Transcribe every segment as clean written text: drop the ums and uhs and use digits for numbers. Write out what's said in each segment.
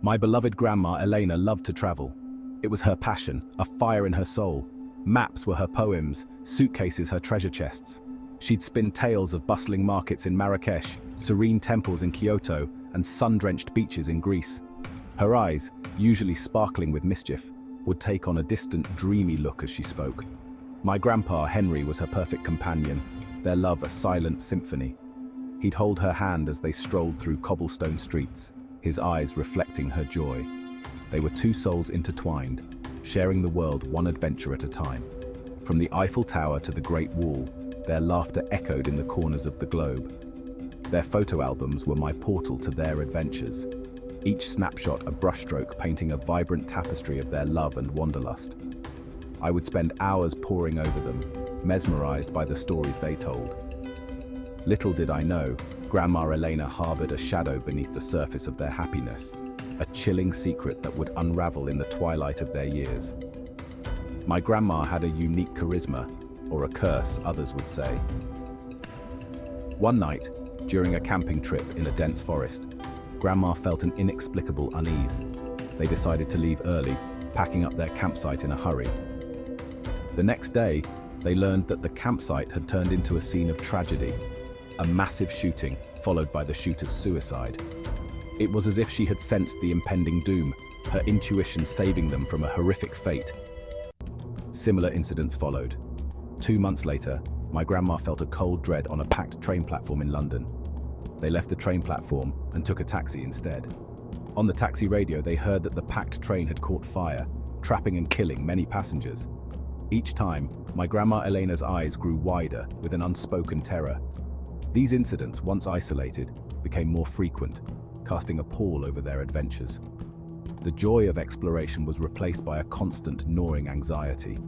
My beloved Grandma Elena loved to travel. It was her passion, a fire in her soul. Maps were her poems, suitcases her treasure chests. She'd spin tales of bustling markets in Marrakesh, serene temples in Kyoto, and sun-drenched beaches in Greece. Her eyes, usually sparkling with mischief, would take on a distant, dreamy look as she spoke. My grandpa, Henry, was her perfect companion, their love a silent symphony. He'd hold her hand as they strolled through cobblestone streets, his eyes reflecting her joy. They were two souls intertwined, sharing the world one adventure at a time. From the Eiffel Tower to the Great Wall, their laughter echoed in the corners of the globe. Their photo albums were my portal to their adventures, each snapshot a brushstroke painting a vibrant tapestry of their love and wanderlust. I would spend hours poring over them, mesmerized by the stories they told. Little did I know, Grandma Elena harbored a shadow beneath the surface of their happiness, a chilling secret that would unravel in the twilight of their years. My grandma had a unique charisma, or a curse, others would say. One night, during a camping trip in a dense forest, Grandma felt an inexplicable unease. They decided to leave early, packing up their campsite in a hurry. The next day, they learned that the campsite had turned into a scene of tragedy, a massive shooting, followed by the shooter's suicide. It was as if she had sensed the impending doom, her intuition saving them from a horrific fate. Similar incidents followed. 2 months later, my grandma felt a cold dread on a packed train platform in London. They left the train platform and took a taxi instead. On the taxi radio, they heard that the packed train had caught fire, trapping and killing many passengers. Each time, my Grandma Elena's eyes grew wider with an unspoken terror. These incidents, once isolated, became more frequent, casting a pall over their adventures. The joy of exploration was replaced by a constant gnawing anxiety.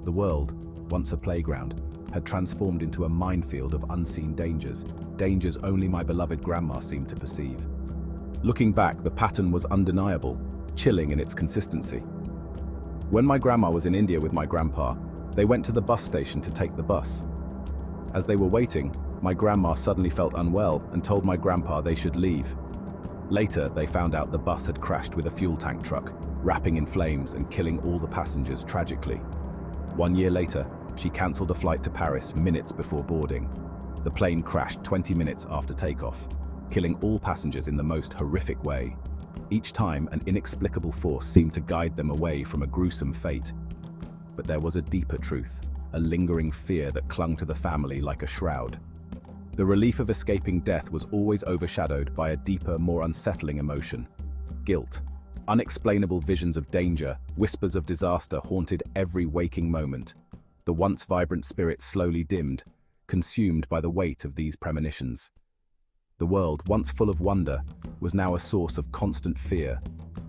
The world, once a playground, had transformed into a minefield of unseen dangers, dangers only my beloved grandma seemed to perceive. Looking back, the pattern was undeniable, chilling in its consistency. When my grandma was in India with my grandpa, they went to the bus station to take the bus. As they were waiting, my grandma suddenly felt unwell and told my grandpa they should leave. Later, they found out the bus had crashed with a fuel tank truck, wrapping in flames and killing all the passengers tragically. 1 year later, she cancelled a flight to Paris minutes before boarding. The plane crashed 20 minutes after takeoff, killing all passengers in the most horrific way. Each time, an inexplicable force seemed to guide them away from a gruesome fate. But there was a deeper truth, a lingering fear that clung to the family like a shroud. The relief of escaping death was always overshadowed by a deeper, more unsettling emotion: guilt. Unexplainable visions of danger, whispers of disaster haunted every waking moment. The once vibrant spirit slowly dimmed, consumed by the weight of these premonitions. The world, once full of wonder, was now a source of constant fear,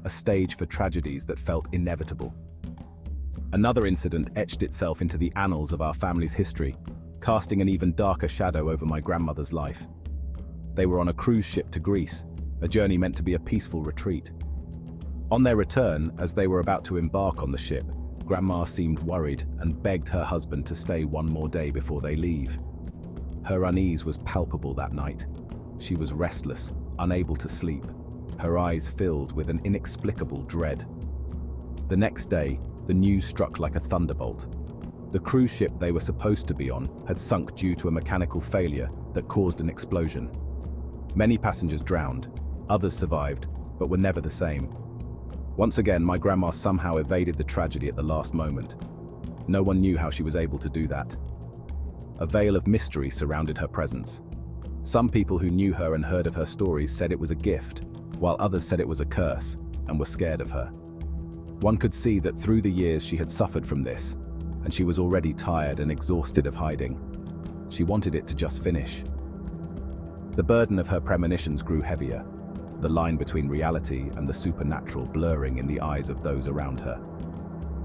a stage for tragedies that felt inevitable. Another incident etched itself into the annals of our family's history, casting an even darker shadow over my grandmother's life. They were on a cruise ship to Greece, a journey meant to be a peaceful retreat. On their return, as they were about to embark on the ship, Grandma seemed worried and begged her husband to stay one more day before they leave. Her unease was palpable that night. She was restless, unable to sleep, her eyes filled with an inexplicable dread. The next day, the news struck like a thunderbolt. The cruise ship they were supposed to be on had sunk due to a mechanical failure that caused an explosion. Many passengers drowned, others survived, but were never the same. Once again, my grandma somehow evaded the tragedy at the last moment. No one knew how she was able to do that. A veil of mystery surrounded her presence. Some people who knew her and heard of her stories said it was a gift, while others said it was a curse, and were scared of her. One could see that through the years she had suffered from this, and she was already tired and exhausted of hiding. She wanted it to just finish. The burden of her premonitions grew heavier, the line between reality and the supernatural blurring in the eyes of those around her.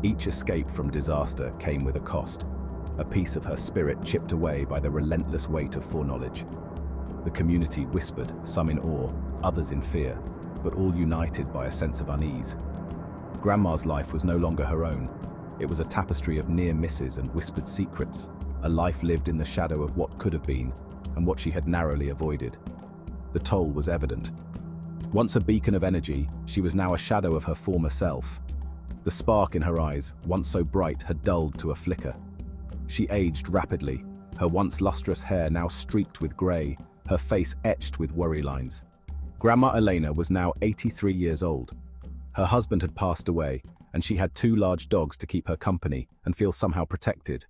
Each escape from disaster came with a cost, a piece of her spirit chipped away by the relentless weight of foreknowledge. The community whispered, some in awe, others in fear, but all united by a sense of unease. Grandma's life was no longer her own. It was a tapestry of near misses and whispered secrets, a life lived in the shadow of what could have been and what she had narrowly avoided. The toll was evident. Once a beacon of energy, she was now a shadow of her former self. The spark in her eyes, once so bright, had dulled to a flicker. She aged rapidly, her once lustrous hair now streaked with grey, her face etched with worry lines. Grandma Elena was now 83 years old. Her husband had passed away, and she had 2 large dogs to keep her company and feel somehow protected.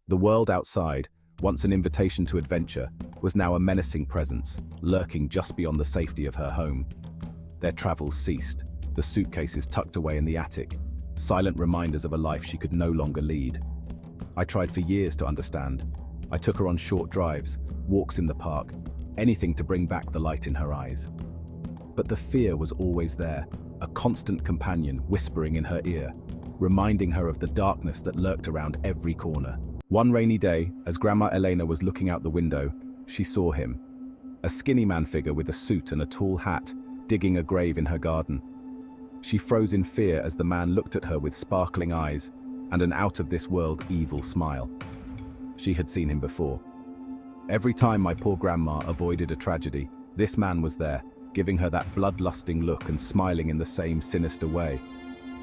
The world outside, once an invitation to adventure, was now a menacing presence, lurking just beyond the safety of her home. Their travels ceased, the suitcases tucked away in the attic, silent reminders of a life she could no longer lead. I tried for years to understand. I took her on short drives, walks in the park, anything to bring back the light in her eyes. But the fear was always there, a constant companion whispering in her ear, reminding her of the darkness that lurked around every corner. One rainy day, as Grandma Elena was looking out the window, she saw him. A skinny man figure with a suit and a tall hat, digging a grave in her garden. She froze in fear as the man looked at her with sparkling eyes and an out-of-this-world evil smile. She had seen him before. Every time my poor grandma avoided a tragedy, this man was there, giving her that bloodlusting look and smiling in the same sinister way.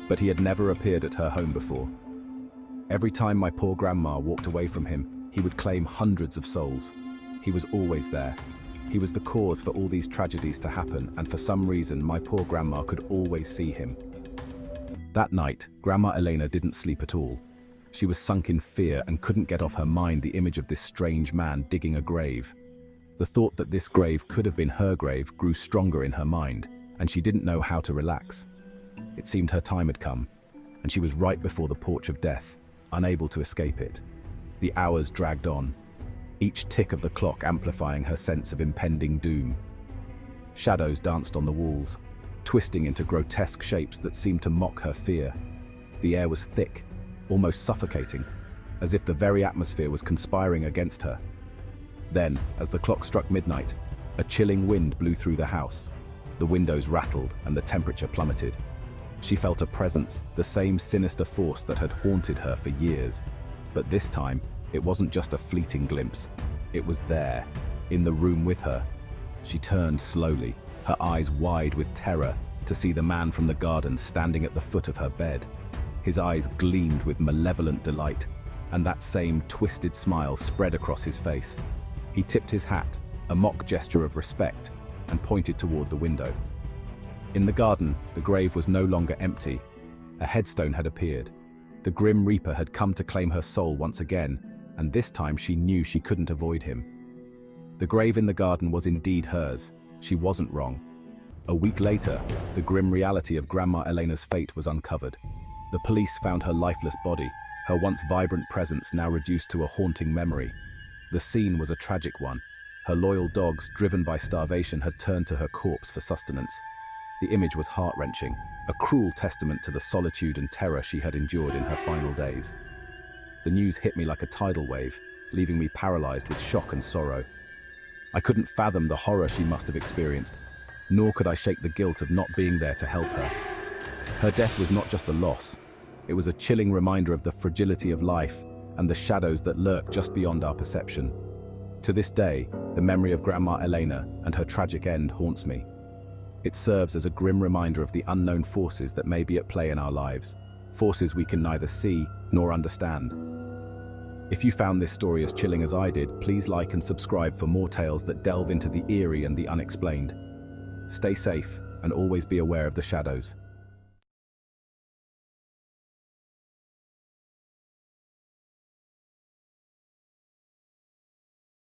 But he had never appeared at her home before. Every time my poor grandma walked away from him, he would claim hundreds of souls. He was always there. He was the cause for all these tragedies to happen, and for some reason, my poor grandma could always see him. That night, Grandma Elena didn't sleep at all. She was sunk in fear and couldn't get off her mind the image of this strange man digging a grave. The thought that this grave could have been her grave grew stronger in her mind, and she didn't know how to relax. It seemed her time had come, and she was right before the porch of death, unable to escape it. The hours dragged on, each tick of the clock amplifying her sense of impending doom. Shadows danced on the walls, twisting into grotesque shapes that seemed to mock her fear. The air was thick, almost suffocating, as if the very atmosphere was conspiring against her. Then, as the clock struck midnight, a chilling wind blew through the house. The windows rattled and the temperature plummeted. She felt a presence, the same sinister force that had haunted her for years. But this time, it wasn't just a fleeting glimpse. It was there, in the room with her. She turned slowly, her eyes wide with terror, to see the man from the garden standing at the foot of her bed. His eyes gleamed with malevolent delight, and that same twisted smile spread across his face. He tipped his hat, a mock gesture of respect, and pointed toward the window. In the garden, the grave was no longer empty. A headstone had appeared. The Grim Reaper had come to claim her soul once again, and this time she knew she couldn't avoid him. The grave in the garden was indeed hers. She wasn't wrong. A week later, the grim reality of Grandma Elena's fate was uncovered. The police found her lifeless body, her once vibrant presence now reduced to a haunting memory. The scene was a tragic one. Her loyal dogs, driven by starvation, had turned to her corpse for sustenance. The image was heart-wrenching, a cruel testament to the solitude and terror she had endured in her final days. The news hit me like a tidal wave, leaving me paralyzed with shock and sorrow. I couldn't fathom the horror she must have experienced, nor could I shake the guilt of not being there to help her. Her death was not just a loss, it was a chilling reminder of the fragility of life and the shadows that lurk just beyond our perception. To this day, the memory of Grandma Elena and her tragic end haunts me. It serves as a grim reminder of the unknown forces that may be at play in our lives, forces we can neither see nor understand. If you found this story as chilling as I did, please like and subscribe for more tales that delve into the eerie and the unexplained. Stay safe and always be aware of the shadows.